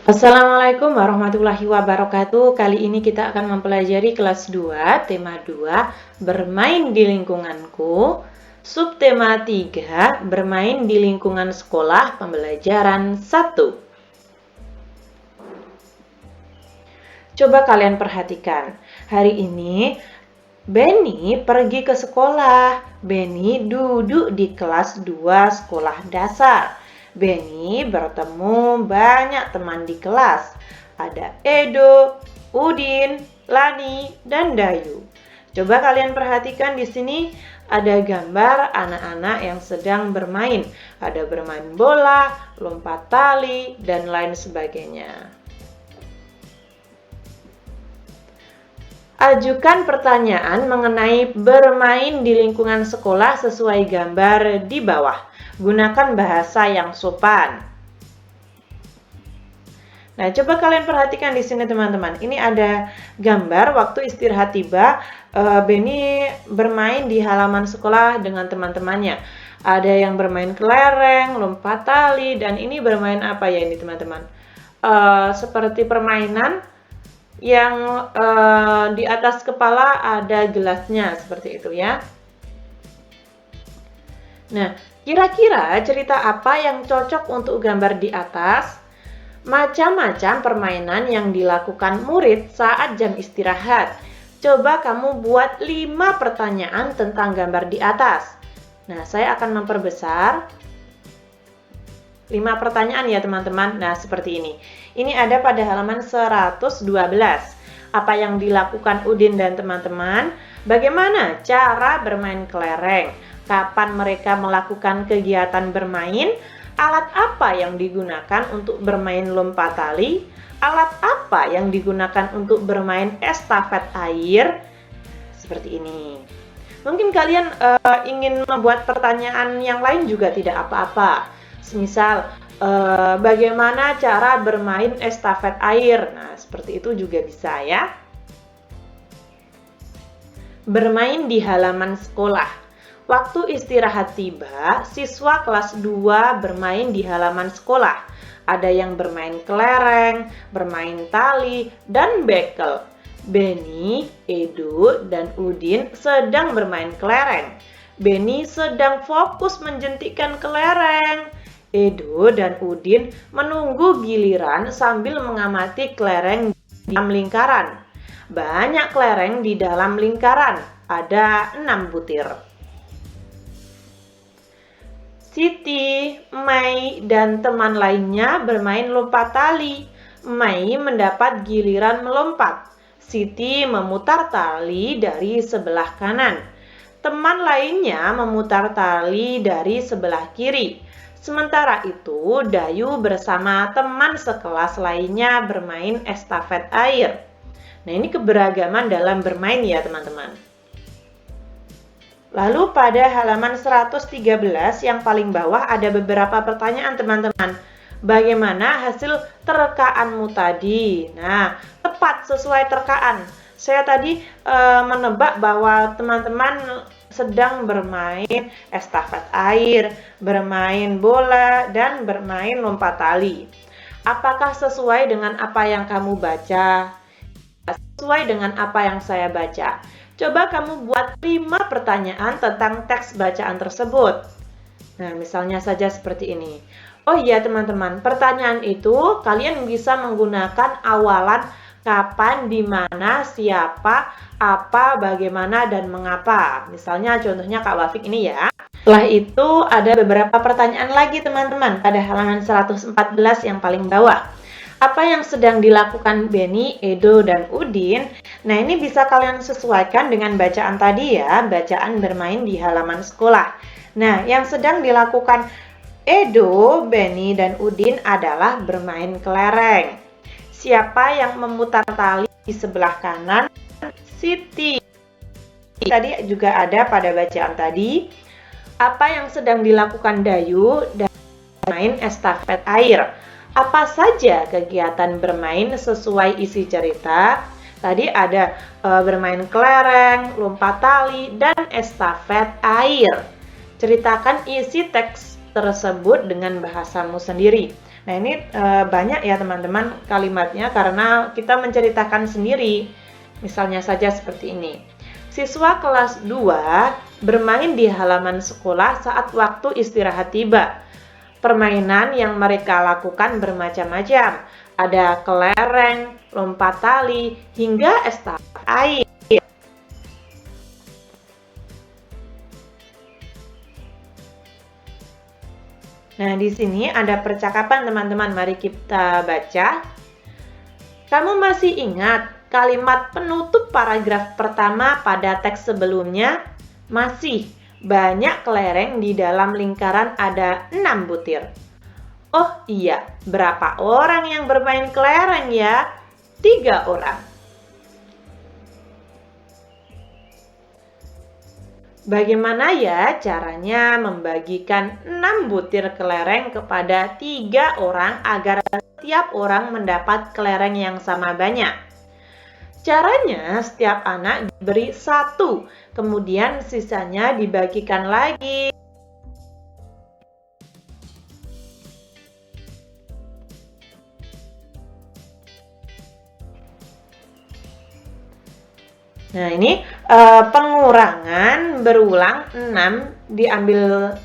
Assalamualaikum warahmatullahi wabarakatuh. Kali ini kita akan mempelajari kelas 2, tema 2, bermain di lingkunganku. Subtema 3, bermain di lingkungan sekolah, pembelajaran 1. Coba kalian perhatikan. Hari ini Benny pergi ke sekolah. Benny duduk di kelas 2 sekolah dasar. Benny bertemu banyak teman di kelas. Ada Edo, Udin, Lani, dan Dayu. Coba kalian perhatikan di sini ada gambar anak-anak yang sedang bermain. Ada bermain bola, lompat tali, dan lain sebagainya. Ajukan pertanyaan mengenai bermain di lingkungan sekolah sesuai gambar di bawah. Gunakan bahasa yang sopan. Nah, coba kalian perhatikan di sini teman-teman. Ini ada gambar waktu istirahat tiba, Benny bermain di halaman sekolah dengan teman-temannya. Ada yang bermain kelereng, lompat tali, dan ini bermain apa ya ini teman-teman? Seperti permainan yang di atas kepala ada gelasnya, seperti itu ya. Nah, kira-kira cerita apa yang cocok untuk gambar di atas? Macam-macam permainan yang dilakukan murid saat jam istirahat. Coba kamu buat 5 pertanyaan tentang gambar di atas. Nah, saya akan memperbesar 5 pertanyaan ya teman-teman. Nah, seperti ini. Ini ada pada halaman 112. Apa yang dilakukan Udin dan teman-teman? Bagaimana cara bermain kelereng? Kapan mereka melakukan kegiatan bermain? Alat apa yang digunakan untuk bermain lompat tali? Alat apa yang digunakan untuk bermain estafet air? Seperti ini. Mungkin kalian ingin membuat pertanyaan yang lain juga tidak apa-apa. Misal, bagaimana cara bermain estafet air? Nah, seperti itu juga bisa ya. Bermain di halaman sekolah. Waktu istirahat tiba, siswa kelas 2 bermain di halaman sekolah. Ada yang bermain kelereng, bermain tali, dan bekel. Benny, Edo, dan Udin sedang bermain kelereng. Benny sedang fokus menjentikkan kelereng. Edo dan Udin menunggu giliran sambil mengamati kelereng di dalam lingkaran. Banyak kelereng di dalam lingkaran, ada 6 butir. Siti, Mei, dan teman lainnya bermain lompat tali. Mei mendapat giliran melompat. Siti memutar tali dari sebelah kanan. Teman lainnya memutar tali dari sebelah kiri. Sementara itu, Dayu bersama teman sekelas lainnya bermain estafet air. Nah, ini keberagaman dalam bermain ya, teman-teman. Lalu pada halaman 113 yang paling bawah ada beberapa pertanyaan, teman-teman. Bagaimana hasil terkaanmu tadi? Nah, tepat sesuai terkaan. Saya tadi menebak bahwa teman-teman sedang bermain estafet air, bermain bola, dan bermain lompat tali. Apakah sesuai dengan apa yang kamu baca? Sesuai dengan apa yang saya baca. Coba kamu buat 5 pertanyaan tentang teks bacaan tersebut. Nah, misalnya saja seperti ini. Oh iya teman-teman, pertanyaan itu kalian bisa menggunakan awalan kapan, di mana, siapa, apa, bagaimana, dan mengapa. Misalnya contohnya Kak Wafik ini ya. Setelah itu ada beberapa pertanyaan lagi teman-teman pada halaman 114 yang paling bawah. Apa yang sedang dilakukan Benny, Edo, dan Udin? Nah, ini bisa kalian sesuaikan dengan bacaan tadi ya, bacaan bermain di halaman sekolah. Nah, yang sedang dilakukan Edo, Benny, dan Udin adalah bermain kelereng. Siapa yang memutar tali di sebelah kanan? Siti. Tadi juga ada pada bacaan tadi. Apa yang sedang dilakukan Dayu dan bermain estafet air? Apa saja kegiatan bermain sesuai isi cerita? Tadi ada bermain kelereng, lompat tali, dan estafet air. Ceritakan isi teks tersebut dengan bahasamu sendiri. Nah, ini banyak ya teman-teman kalimatnya karena kita menceritakan sendiri. Misalnya saja seperti ini. Siswa kelas 2 bermain di halaman sekolah saat waktu istirahat tiba. Permainan yang mereka lakukan bermacam-macam. Ada kelereng, lompat tali, hingga estafet air. Nah, di sini ada percakapan teman-teman. Mari kita baca. Kamu masih ingat kalimat penutup paragraf pertama pada teks sebelumnya? Masih. Banyak kelereng di dalam lingkaran ada 6 butir. Oh iya, berapa orang yang bermain kelereng ya? 3 orang. Bagaimana ya caranya membagikan 6 butir kelereng kepada 3 orang agar setiap orang mendapat kelereng yang sama banyak? Caranya, setiap anak diberi 1, kemudian sisanya dibagikan lagi. Nah, ini pengurangan berulang 6 diambil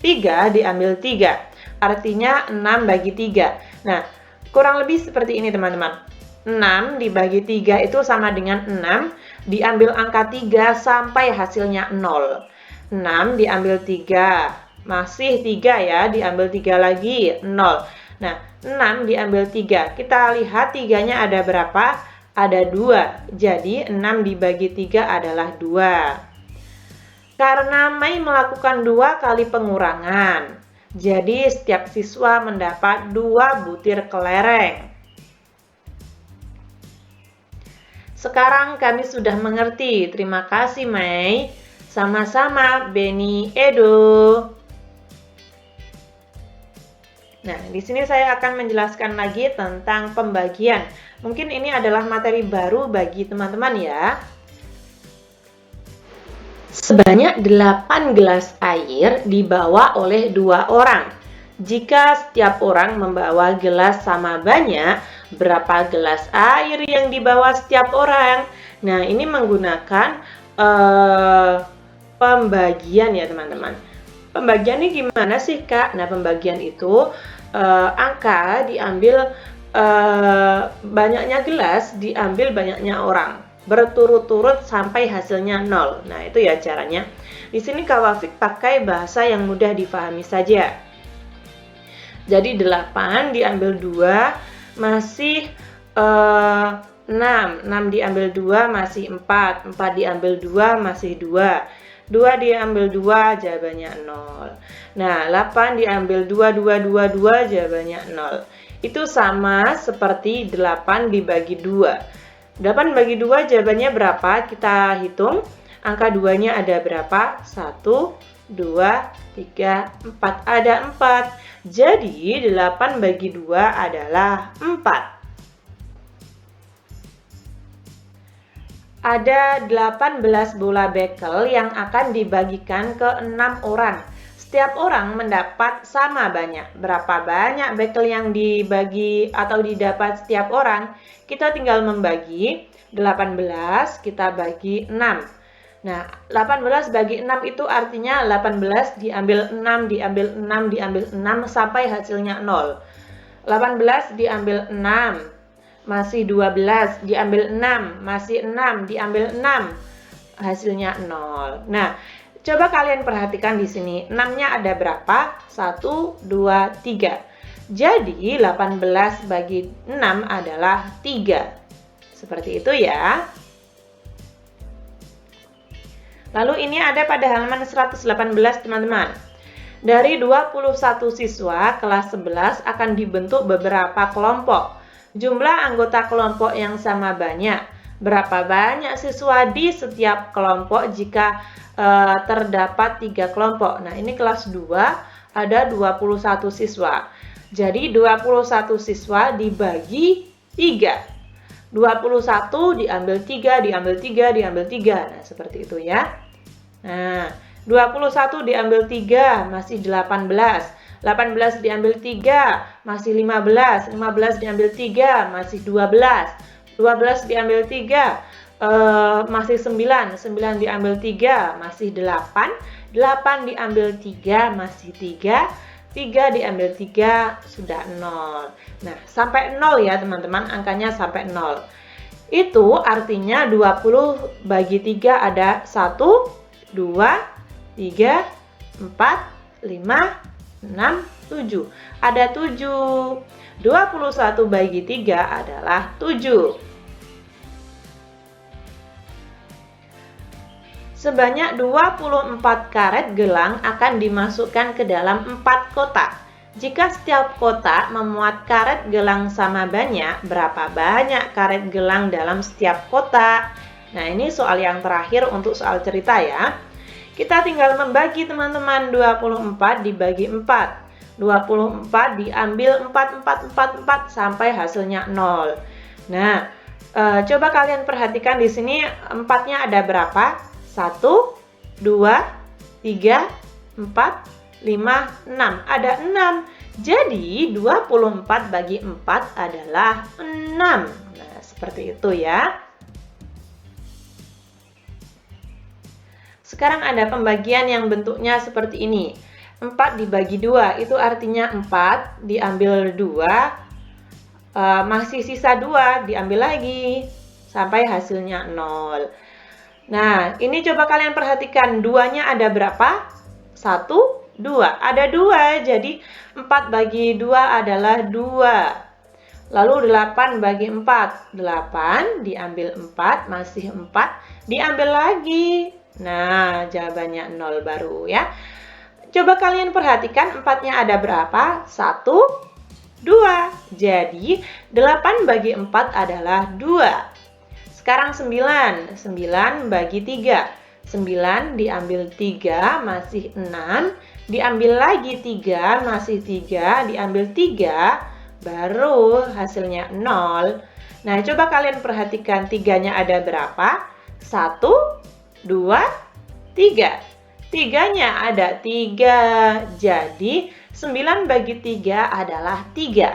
3 diambil 3. Artinya 6 bagi 3. Nah, kurang lebih seperti ini teman-teman. 6 dibagi 3 itu sama dengan 6, diambil angka 3 sampai hasilnya 0. 6 diambil 3, masih 3 ya, diambil 3 lagi, 0. Nah, 6 diambil 3, kita lihat 3-nya ada berapa? Ada 2, jadi 6 dibagi 3 adalah 2. Karena Mei melakukan 2 kali pengurangan, jadi setiap siswa mendapat 2 butir kelereng. Sekarang kami sudah mengerti. Terima kasih, Mei. Sama-sama, Beni, Edo. Nah, di sini saya akan menjelaskan lagi tentang pembagian. Mungkin ini adalah materi baru bagi teman-teman ya. Sebanyak 8 gelas air dibawa oleh 2 orang. Jika setiap orang membawa gelas sama banyak, berapa gelas air yang dibawa setiap orang? Nah, ini menggunakan pembagian ya teman-teman. Pembagian ini gimana sih Kak? Nah, pembagian itu angka diambil banyaknya gelas, diambil banyaknya orang. Berturut-turut sampai hasilnya 0. Nah, itu ya caranya. Di sini Kak Wafik pakai bahasa yang mudah difahami saja. Jadi 8 diambil 2 masih 6. 6 diambil 2 masih 4. 4 diambil 2 masih 2. 2 diambil 2 jawabannya 0. Nah, 8 diambil 2, 2 jawabannya 0. Itu sama seperti 8 dibagi 2. 8 bagi 2 jawabannya berapa? Kita hitung. Angka 2-nya ada berapa? 1, 2, 3, 4. Ada 4. Jadi 8 bagi 2 adalah 4. Ada 18 bola bekel yang akan dibagikan ke 6 orang. Setiap orang mendapat sama banyak. Berapa banyak bekel yang dibagi atau didapat setiap orang? Kita tinggal membagi 18 kita bagi 6. Nah, 18 bagi 6 itu artinya 18 diambil 6, diambil 6, diambil 6 sampai hasilnya 0. 18 diambil 6, masih 12, diambil 6, masih 6, diambil 6, hasilnya 0. Nah, coba kalian perhatikan di sini, 6-nya ada berapa? 1, 2, 3. Jadi, 18 bagi 6 adalah 3. Seperti itu ya. Lalu ini ada pada halaman 118 teman-teman. Dari 21 siswa kelas 11 akan dibentuk beberapa kelompok. Jumlah anggota kelompok yang sama banyak. Berapa banyak siswa di setiap kelompok jika terdapat 3 kelompok? Nah, ini kelas 2 ada 21 siswa. Jadi 21 siswa dibagi 3. 21 diambil 3, diambil 3, diambil 3. Nah, seperti itu ya. Nah, 21 diambil 3 masih 18. 18 diambil 3, masih 15. 15 diambil 3, masih 12. 12 diambil 3, masih 9. 9 diambil 3, masih 8. 8 diambil 3, masih 3. 3 diambil 3, sudah 0. Nah, sampai 0 ya teman-teman, angkanya sampai 0. Itu artinya 20 bagi 3 ada 1, 2, 3, 4, 5, 6, 7. Ada 7. 21 bagi 3 adalah 7. Sebanyak 24 karet gelang akan dimasukkan ke dalam 4 kotak. Jika setiap kotak memuat karet gelang sama banyak, berapa banyak karet gelang dalam setiap kotak? Nah, ini soal yang terakhir untuk soal cerita ya. Kita tinggal membagi teman-teman, 24 dibagi 4. 24 diambil 4, 4, 4, 4 sampai hasilnya 0. Nah, coba kalian perhatikan di sini 4-nya ada berapa? 1, 2, 3, 4, 5, 6. Ada 6. Jadi 24 bagi 4 adalah 6. Nah, seperti itu ya. Sekarang ada pembagian yang bentuknya seperti ini. 4 dibagi 2, itu artinya 4 diambil 2, masih sisa 2, diambil lagi, sampai hasilnya 0. Nah, ini coba kalian perhatikan, 2-nya ada berapa? 1, 2. Ada 2, jadi 4 bagi 2 adalah 2. Lalu 8 bagi 4, 8 diambil 4, masih 4, diambil lagi. Nah, jawabannya 0 baru ya. Coba kalian perhatikan 4-nya ada berapa? 1, 2. Jadi 8 bagi 4 adalah 2. Sekarang 9. 9 bagi 3. 9 diambil 3, masih 6. Diambil lagi 3, masih 3. Diambil 3, baru hasilnya 0. Nah, coba kalian perhatikan 3-nya ada berapa? 1, 2, 3. 3-nya ada 3. Jadi 9 bagi 3 adalah 3.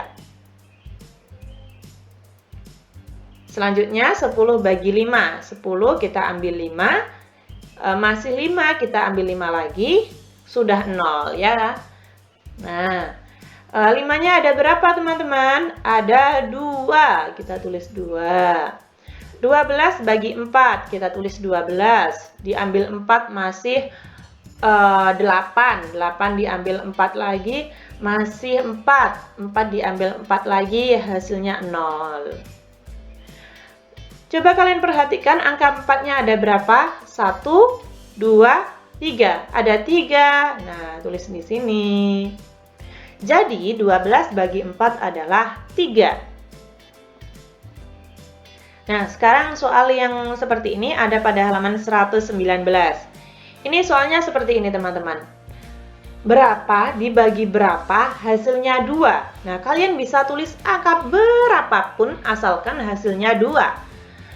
Selanjutnya 10 bagi 5. 10 kita ambil 5. Masih 5, kita ambil 5 lagi. Sudah 0 ya. Nah, 5-nya ada berapa teman-teman? Ada 2. Kita tulis 2. 12 bagi 4, kita tulis 12. Diambil 4 masih 8. 8 diambil 4 lagi, masih 4. 4 diambil 4 lagi, hasilnya 0. Coba kalian perhatikan angka 4-nya ada berapa? 1, 2, 3. Ada 3. Nah, tulis di sini. Jadi 12 bagi 4 adalah 3. Nah, sekarang soal yang seperti ini ada pada halaman 119. Ini soalnya seperti ini, teman-teman. Berapa dibagi berapa, hasilnya 2. Nah, kalian bisa tulis angka berapapun asalkan hasilnya 2.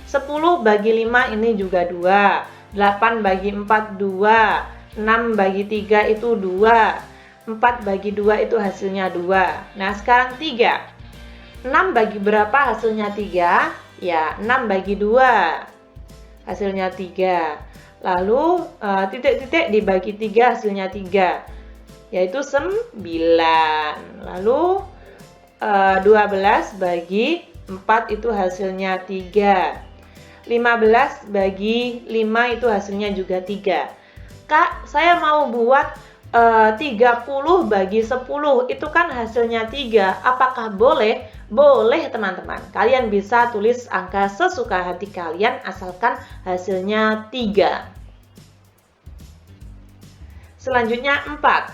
10 bagi 5 ini juga 2. 8 bagi 4, 2. 6 bagi 3 itu 2. 4 bagi 2 itu hasilnya 2. Nah, sekarang 3. 6 bagi berapa hasilnya 3? Ya, 6 bagi 2. Hasilnya 3. Lalu, titik-titik dibagi 3 hasilnya 3. Yaitu 9. Lalu, 12 bagi 4 itu hasilnya 3. 15 bagi 5 itu hasilnya juga 3. Kak, saya mau buat 30 bagi 10. Itu kan hasilnya 3. Apakah boleh? Boleh teman-teman, kalian bisa tulis angka sesuka hati kalian asalkan hasilnya 3. Selanjutnya 4.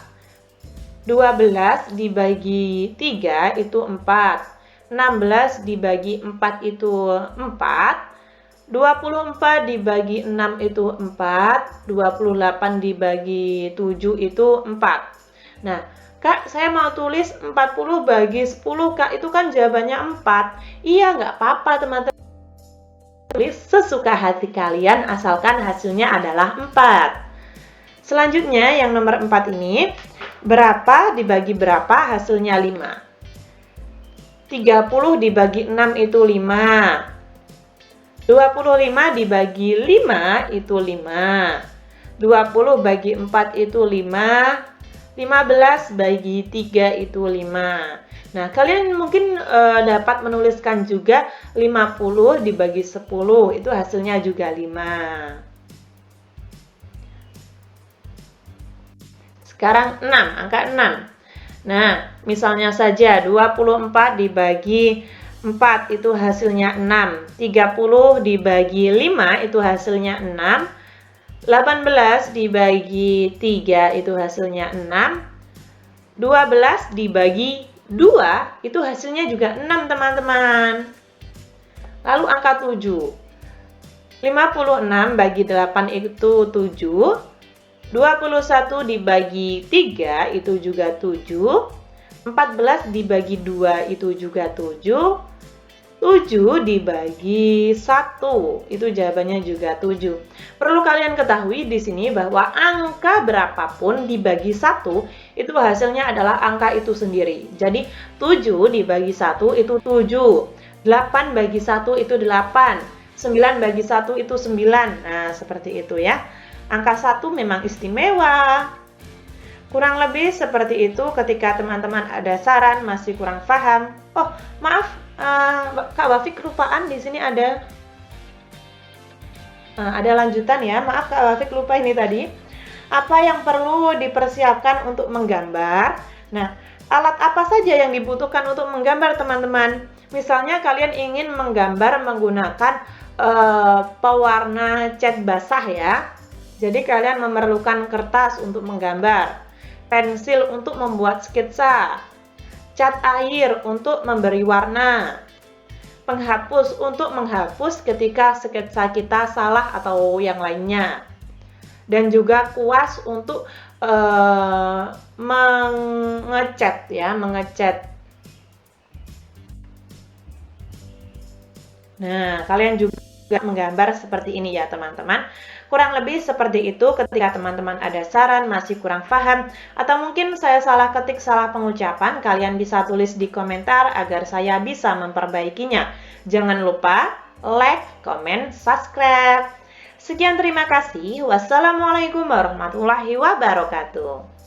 12 dibagi 3 itu 4. 16 dibagi 4 itu 4. 24 dibagi 6 itu 4. 28 dibagi 7 itu 4. Nah, Kak, saya mau tulis 40 bagi 10, Kak. Itu kan jawabannya 4. Iya, nggak apa-apa, teman-teman. Tulis sesuka hati kalian, asalkan hasilnya adalah 4. Selanjutnya, yang nomor 4 ini, Berapa dibagi berapa hasilnya 5. 30 dibagi 6 itu 5. 25 dibagi 5 itu 5. 20 bagi 4 itu 5. 15 bagi 3 itu 5. Nah, kalian mungkin dapat menuliskan juga 50 dibagi 10, itu hasilnya juga 5. Sekarang 6, angka 6. Nah, misalnya saja 24 dibagi 4 itu hasilnya 6. 30 dibagi 5 itu hasilnya 6. 18 dibagi 3 itu hasilnya 6. 12 dibagi 2 itu hasilnya juga 6, teman-teman. Lalu angka 7. 56 bagi 8 itu 7. 21 dibagi 3 itu juga 7. 14 dibagi 2 itu juga 7. 7 dibagi 1 itu jawabannya juga 7. Perlu kalian ketahui di sini bahwa angka berapapun dibagi 1 itu hasilnya adalah angka itu sendiri. Jadi 7 dibagi 1 itu 7. 8 bagi 1 itu 8. 9 bagi 1 itu 9. Nah, seperti itu ya. Angka 1 memang istimewa. Kurang lebih seperti itu. Ketika teman-teman ada saran masih kurang paham. Oh, maaf, Kak Wafi kelupaan di sini ada lanjutan ya. Maaf Kak Wafi lupa ini tadi. Apa yang perlu dipersiapkan untuk menggambar? Nah, alat apa saja yang dibutuhkan untuk menggambar, teman-teman? Misalnya kalian ingin menggambar menggunakan pewarna cat basah ya. Jadi kalian memerlukan kertas untuk menggambar, pensil untuk membuat sketsa, cat air untuk memberi warna, penghapus untuk menghapus ketika sketsa kita salah atau yang lainnya, dan juga kuas untuk mengecat ya, mengecat. Nah, kalian juga menggambar seperti ini ya, teman-teman. Kurang lebih seperti itu. Ketika teman-teman ada saran masih kurang paham atau mungkin saya salah ketik, salah pengucapan, kalian bisa tulis di komentar agar saya bisa memperbaikinya. Jangan lupa like, comment, subscribe. Sekian, terima kasih. Wassalamualaikum warahmatullahi wabarakatuh.